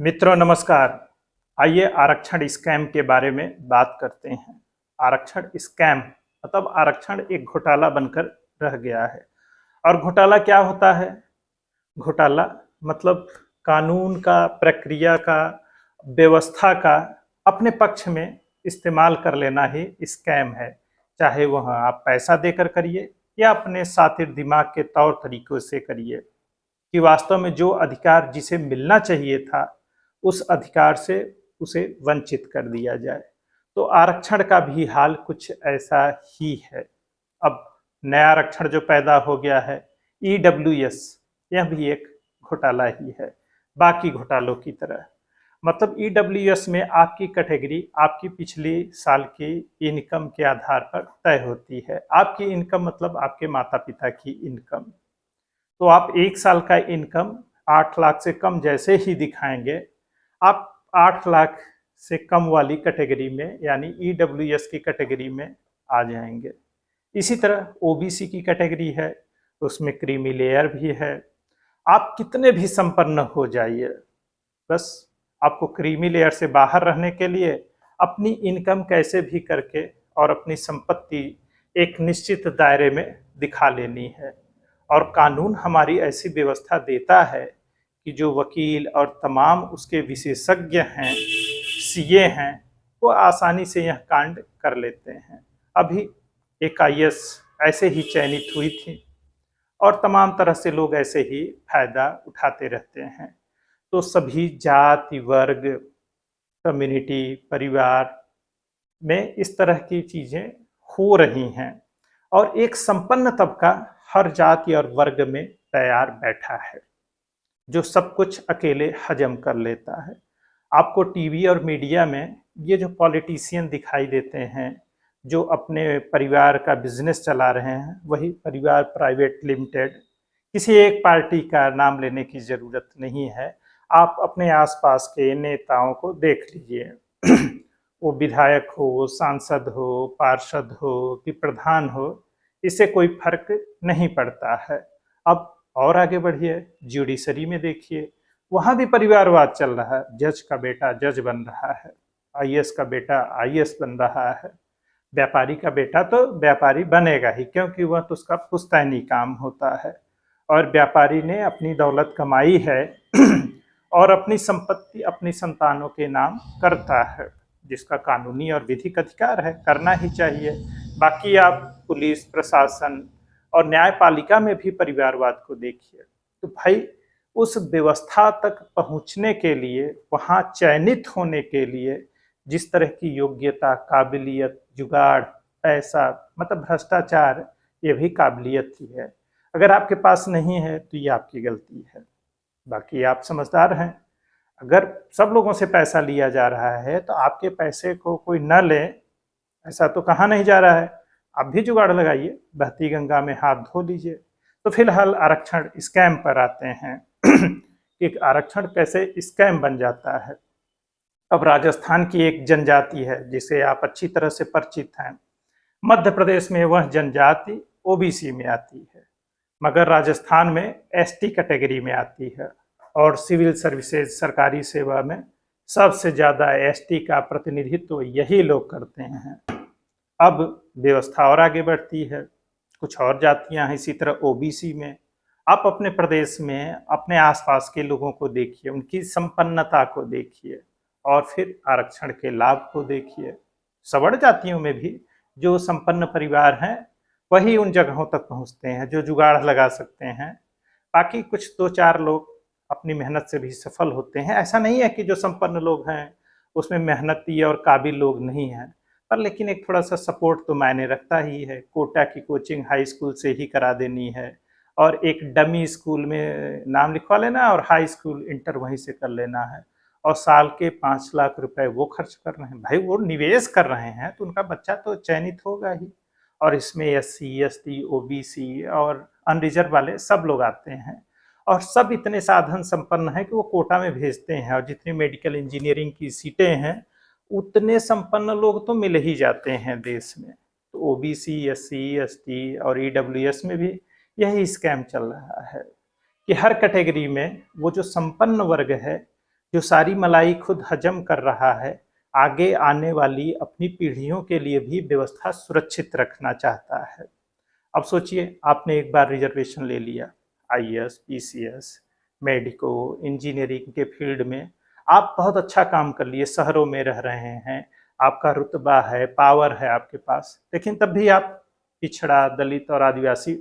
मित्रों नमस्कार। आइए आरक्षण स्कैम के बारे में बात करते हैं। आरक्षण स्कैम मतलब आरक्षण एक घोटाला बनकर रह गया है। और घोटाला क्या होता है? घोटाला मतलब कानून का, प्रक्रिया का, व्यवस्था का अपने पक्ष में इस्तेमाल कर लेना ही स्कैम है। चाहे वह आप पैसा देकर करिए या अपने सातिर दिमाग के तौर तरीकों से करिए, कि वास्तव में जो अधिकार जिसे मिलना चाहिए था उस अधिकार से उसे वंचित कर दिया जाए। तो आरक्षण का भी हाल कुछ ऐसा ही है। अब नया आरक्षण जो पैदा हो गया है ईडब्ल्यूएस, यह भी एक घोटाला ही है, बाकी घोटालों की तरह। मतलब ईडब्ल्यूएस में आपकी कैटेगरी आपकी पिछले साल की इनकम के आधार पर तय होती है। आपकी इनकम मतलब आपके माता पिता की इनकम। तो आप एक साल का इनकम 8 लाख से कम जैसे ही दिखाएंगे, आप 8 लाख से कम वाली कैटेगरी में यानी ईडब्ल्यूएस की कैटेगरी में आ जाएंगे। इसी तरह ओबीसी की कैटेगरी है, उसमें क्रीमी लेयर भी है। आप कितने भी संपन्न हो जाइए, बस आपको क्रीमी लेयर से बाहर रहने के लिए अपनी इनकम कैसे भी करके और अपनी संपत्ति एक निश्चित दायरे में दिखा लेनी है। और कानून हमारी ऐसी व्यवस्था देता है कि जो वकील और तमाम उसके विशेषज्ञ हैं, सीए हैं, वो आसानी से यह कांड कर लेते हैं। अभी एक आईएएस ऐसे ही चयनित हुई थी और तमाम तरह से लोग ऐसे ही फायदा उठाते रहते हैं। तो सभी जाति, वर्ग, कम्युनिटी, परिवार में इस तरह की चीजें हो रही हैं और एक संपन्न तबका हर जाति और वर्ग में तैयार बैठा है जो सब कुछ अकेले हजम कर लेता है। आपको टीवी और मीडिया में ये जो पॉलिटिशियन दिखाई देते हैं जो अपने परिवार का बिजनेस चला रहे हैं, वही परिवार प्राइवेट लिमिटेड, किसी एक पार्टी का नाम लेने की जरूरत नहीं है। आप अपने आसपास के नेताओं को देख लीजिए वो विधायक हो, सांसद हो, पार्षद हो कि प्रधान हो, इससे कोई फर्क नहीं पड़ता है। अब और आगे बढ़िए, जुडिशरी में देखिए, वहां भी परिवारवाद चल रहा है। जज का बेटा जज बन रहा है, आईएएस का बेटा आईएएस बन रहा है, व्यापारी का बेटा तो व्यापारी बनेगा ही, क्योंकि वह तो उसका पुश्तैनी काम होता है। और व्यापारी ने अपनी दौलत कमाई है और अपनी संपत्ति अपनी संतानों के नाम करता है, जिसका कानूनी और विधिक अधिकार है, करना ही चाहिए। बाकी आप पुलिस प्रशासन और न्यायपालिका में भी परिवारवाद को देखिए। तो भाई उस व्यवस्था तक पहुंचने के लिए, वहां चयनित होने के लिए जिस तरह की योग्यता, काबिलियत, जुगाड़, पैसा, मतलब भ्रष्टाचार, ये भी काबिलियत ही है। अगर आपके पास नहीं है तो ये आपकी गलती है। बाकी आप समझदार हैं। अगर सब लोगों से पैसा लिया जा रहा है तो आपके पैसे को कोई न ले, ऐसा तो कहा नहीं जा रहा है। आप भी जुगाड़ लगाइए, बहती गंगा में हाथ धो लीजिए। तो फिलहाल आरक्षण स्कैम पर आते हैं कि आरक्षण कैसे स्कैम बन जाता है। अब राजस्थान की एक जनजाति है जिसे आप अच्छी तरह से परिचित हैं। मध्य प्रदेश में वह जनजाति ओबीसी में आती है, मगर राजस्थान में एसटी कैटेगरी में आती है। और सिविल सर्विसेज, सरकारी सेवा में सबसे ज्यादा एसटी का प्रतिनिधित्व यही लोग करते हैं। अब व्यवस्था और आगे बढ़ती है, कुछ और जातियां हैं इसी तरह ओबीसी में। आप अपने प्रदेश में अपने आसपास के लोगों को देखिए, उनकी संपन्नता को देखिए और फिर आरक्षण के लाभ को देखिए। सवर्ण जातियों में भी जो संपन्न परिवार हैं वही उन जगहों तक पहुंचते हैं जो जुगाड़ लगा सकते हैं। बाकी कुछ 2-4 लोग अपनी मेहनत से भी सफल होते हैं। ऐसा नहीं है कि जो संपन्न लोग हैं उसमें मेहनती और काबिल लोग नहीं हैं, पर लेकिन एक थोड़ा सा सपोर्ट तो मायने रखता ही है। कोटा की कोचिंग हाई स्कूल से ही करा देनी है और एक डमी स्कूल में नाम लिखवा लेना और हाई स्कूल इंटर वहीं से कर लेना है, और साल के 5 लाख रुपए वो खर्च कर रहे हैं। भाई वो निवेश कर रहे हैं तो उनका बच्चा तो चयनित होगा ही। और इसमें एससी, एसटी, ओबीसी और अनरिजर्व वाले सब लोग आते हैं और सब इतने साधन संपन्न हैं कि वो कोटा में भेजते हैं। और जितनी मेडिकल इंजीनियरिंग की सीटें हैं उतने संपन्न लोग तो मिल ही जाते हैं देश में। तो ओबीसी, एससी, एसटी और ईडब्ल्यूएस में भी यही स्कैम चल रहा है कि हर कैटेगरी में वो जो संपन्न वर्ग है जो सारी मलाई खुद हजम कर रहा है, आगे आने वाली अपनी पीढ़ियों के लिए भी व्यवस्था सुरक्षित रखना चाहता है। अब सोचिए, आपने एक बार रिजर्वेशन ले लिया, आईएएस, पीसीएस, मेडिको, इंजीनियरिंग के फील्ड में आप बहुत अच्छा काम कर लिए, शहरों में रह रहे हैं, आपका रुतबा है, पावर है आपके पास, लेकिन तब भी आप पिछड़ा, दलित और आदिवासी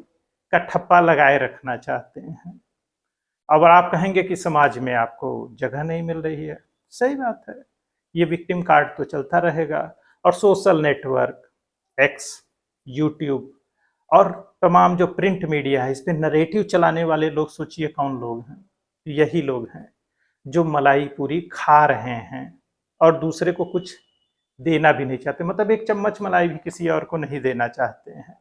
का ठप्पा लगाए रखना चाहते हैं। अब आप कहेंगे कि समाज में आपको जगह नहीं मिल रही है। सही बात है, ये विक्टिम कार्ड तो चलता रहेगा। और सोशल नेटवर्क, एक्स, यूट्यूब और तमाम जो प्रिंट मीडिया है, इस पे नरेटिव चलाने वाले लोग सोचिए कौन लोग हैं। यही लोग हैं जो मलाई पूरी खा रहे हैं और दूसरे को कुछ देना भी नहीं चाहते, मतलब एक चम्मच मलाई भी किसी और को नहीं देना चाहते हैं।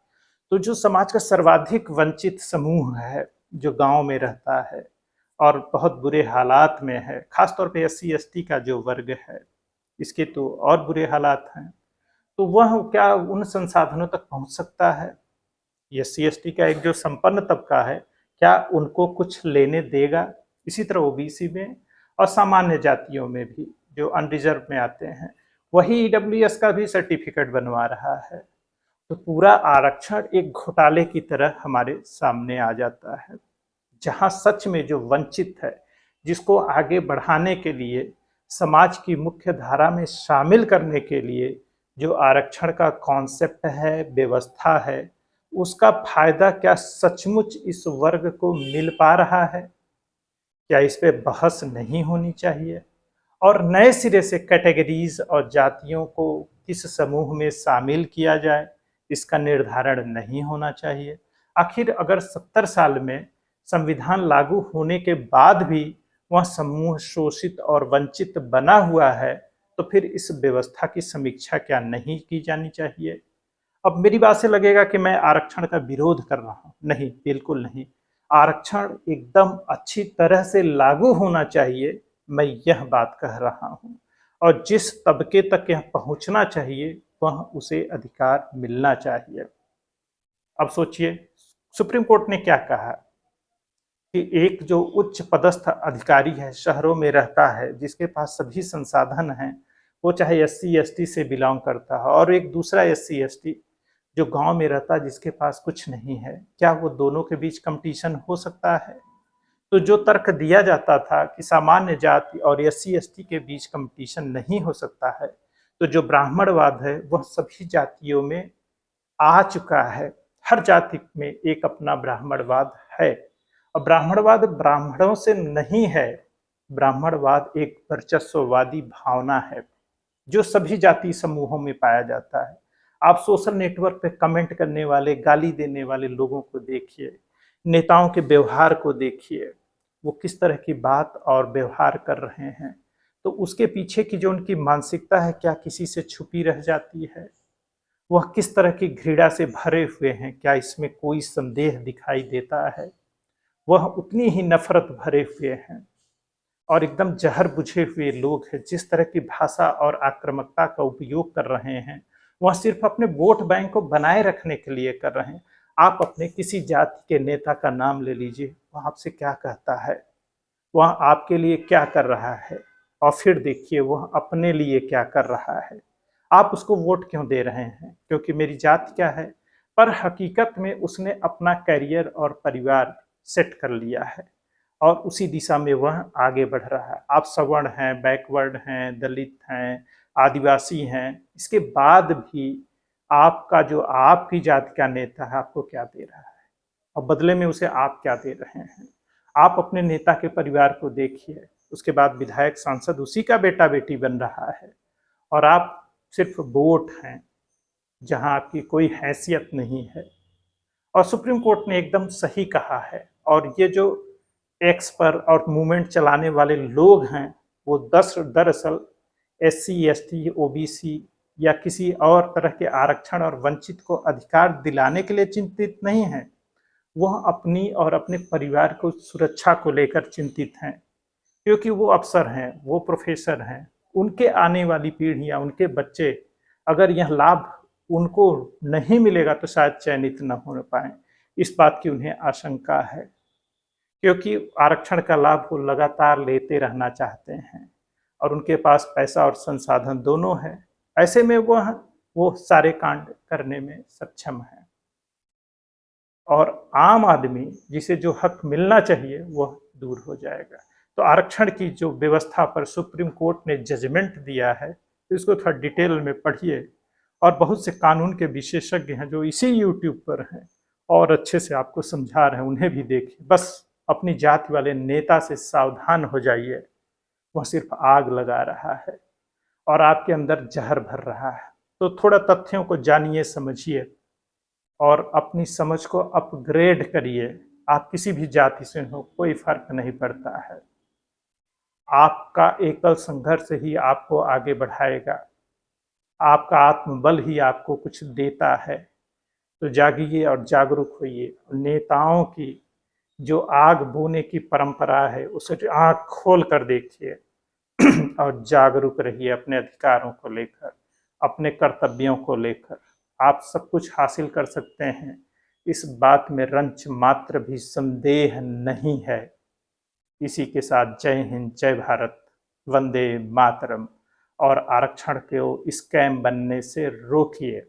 तो जो समाज का सर्वाधिक वंचित समूह है, जो गांव में रहता है और बहुत बुरे हालात में है, खासतौर पे एससी एसटी का जो वर्ग है, इसके तो और बुरे हालात हैं, तो वह क्या उन संसाधनों तक पहुंच सकता है? एससी एसटी का एक जो संपन्न तबका है, क्या उनको कुछ लेने देगा? इसी तरह ओबीसी में और सामान्य जातियों में भी जो अनरिजर्व में आते हैं, वही ईडब्ल्यूएस का भी सर्टिफिकेट बनवा रहा है। तो पूरा आरक्षण एक घोटाले की तरह हमारे सामने आ जाता है, जहां सच में जो वंचित है, जिसको आगे बढ़ाने के लिए, समाज की मुख्य धारा में शामिल करने के लिए जो आरक्षण का कॉन्सेप्ट है, व्यवस्था है, उसका फायदा क्या सचमुच इस वर्ग को मिल पा रहा है? क्या इस पे बहस नहीं होनी चाहिए? और नए सिरे से कैटेगरीज और जातियों को किस समूह में शामिल किया जाए, इसका निर्धारण नहीं होना चाहिए? आखिर अगर 70 साल में संविधान लागू होने के बाद भी वह समूह शोषित और वंचित बना हुआ है, तो फिर इस व्यवस्था की समीक्षा क्या नहीं की जानी चाहिए? अब मेरी बात से लगेगा कि मैं आरक्षण का विरोध कर रहा हूं। नहीं, बिल्कुल नहीं। आरक्षण एकदम अच्छी तरह से लागू होना चाहिए, मैं यह बात कह रहा हूं। और जिस तबके तक यह पहुंचना चाहिए, वह उसे अधिकार मिलना चाहिए। अब सोचिए, सुप्रीम कोर्ट ने क्या कहा कि एक जो उच्च पदस्थ अधिकारी है, शहरों में रहता है, जिसके पास सभी संसाधन हैं, वो चाहे एससी एसटी से बिलोंग करता है, और एक दूसरा एससी एसटी जो गांव में रहता है, जिसके पास कुछ नहीं है, क्या वो दोनों के बीच कंपटीशन हो सकता है? तो जो तर्क दिया जाता था कि सामान्य जाति और एससी एसटी के बीच कंपटीशन नहीं हो सकता है, तो जो ब्राह्मणवाद है वह सभी जातियों में आ चुका है। हर जाति में एक अपना ब्राह्मणवाद है, और ब्राह्मणवाद ब्राह्मणों से नहीं है। ब्राह्मणवाद एक वर्चस्ववादी भावना है जो सभी जाति समूहों में पाया जाता है। आप सोशल नेटवर्क पे कमेंट करने वाले, गाली देने वाले लोगों को देखिए, नेताओं के व्यवहार को देखिए, वो किस तरह की बात और व्यवहार कर रहे हैं। तो उसके पीछे की जो उनकी मानसिकता है, क्या किसी से छुपी रह जाती है? वह किस तरह की घृणा से भरे हुए हैं, क्या इसमें कोई संदेह दिखाई देता है? वह उतनी ही नफरत भरे हुए हैं और एकदम जहर बुझे हुए लोग हैं। जिस तरह की भाषा और आक्रामकता का उपयोग कर रहे हैं, वह सिर्फ अपने वोट बैंक को बनाए रखने के लिए कर रहे हैं। आप अपने किसी जाति के नेता का नाम ले लीजिए, वह आपसे क्या कहता है, वह आपके लिए क्या कर रहा है, और फिर देखिए वह अपने लिए क्या कर रहा है। आप उसको वोट क्यों दे रहे हैं? क्योंकि मेरी जाति क्या है? पर हकीकत में उसने अपना करियर और परिवार सेट कर लिया है और उसी दिशा में वह आगे बढ़ रहा है। आप सवर्ण हैं, बैकवर्ड हैं, दलित हैं, आदिवासी हैं, इसके बाद भी आपका जो आपकी जाति का नेता है आपको क्या दे रहा है, और बदले में उसे आप क्या दे रहे हैं? आप अपने नेता के परिवार को देखिए, उसके बाद विधायक सांसद उसी का बेटा बेटी बन रहा है, और आप सिर्फ वोट हैं जहां आपकी कोई हैसियत नहीं है। और सुप्रीम कोर्ट ने एकदम सही कहा है। और ये जो एक्स पर और मूवमेंट चलाने वाले लोग हैं, वो दरअसल एससी एसटी ओबीसी या किसी और तरह के आरक्षण और वंचित को अधिकार दिलाने के लिए चिंतित नहीं है, वह अपनी और अपने परिवार को सुरक्षा को लेकर चिंतित हैं। क्योंकि वो अफसर हैं, वो प्रोफेसर हैं, उनके आने वाली पीढ़ियां, उनके बच्चे, अगर यह लाभ उनको नहीं मिलेगा तो शायद चयनित न हो पाए, इस बात की उन्हें आशंका है। क्योंकि आरक्षण का लाभ वो लगातार लेते रहना चाहते हैं और उनके पास पैसा और संसाधन दोनों है। ऐसे में वो सारे कांड करने में सक्षम है और आम आदमी जिसे जो हक मिलना चाहिए वह दूर हो जाएगा। तो आरक्षण की जो व्यवस्था पर सुप्रीम कोर्ट ने जजमेंट दिया है, तो इसको थोड़ा डिटेल में पढ़िए और बहुत से कानून के विशेषज्ञ हैं जो इसी यूट्यूब पर हैं और अच्छे से आपको समझा रहे हैं, उन्हें भी देखिए। बस अपनी जाति वाले नेता से सावधान हो जाइए, वह सिर्फ आग लगा रहा है और आपके अंदर जहर भर रहा है। तो थोड़ा तथ्यों को जानिए, समझिए और अपनी समझ को अपग्रेड करिए। आप किसी भी जाति से हो, कोई फर्क नहीं पड़ता है। आपका एकल संघर्ष ही आपको आगे बढ़ाएगा, आपका आत्मबल ही आपको कुछ देता है। तो जागिए और जागरूक होइए। नेताओं की जो आग बोने की परंपरा है उसे आंख खोल कर देखिए और जागरूक रहिए अपने अधिकारों को लेकर, अपने कर्तव्यों को लेकर। आप सब कुछ हासिल कर सकते हैं, इस बात में रंच मात्र भी संदेह नहीं है। इसी के साथ जय हिंद, जय भारत, वंदे मातरम। और आरक्षण को स्कैम बनने से रोकिए।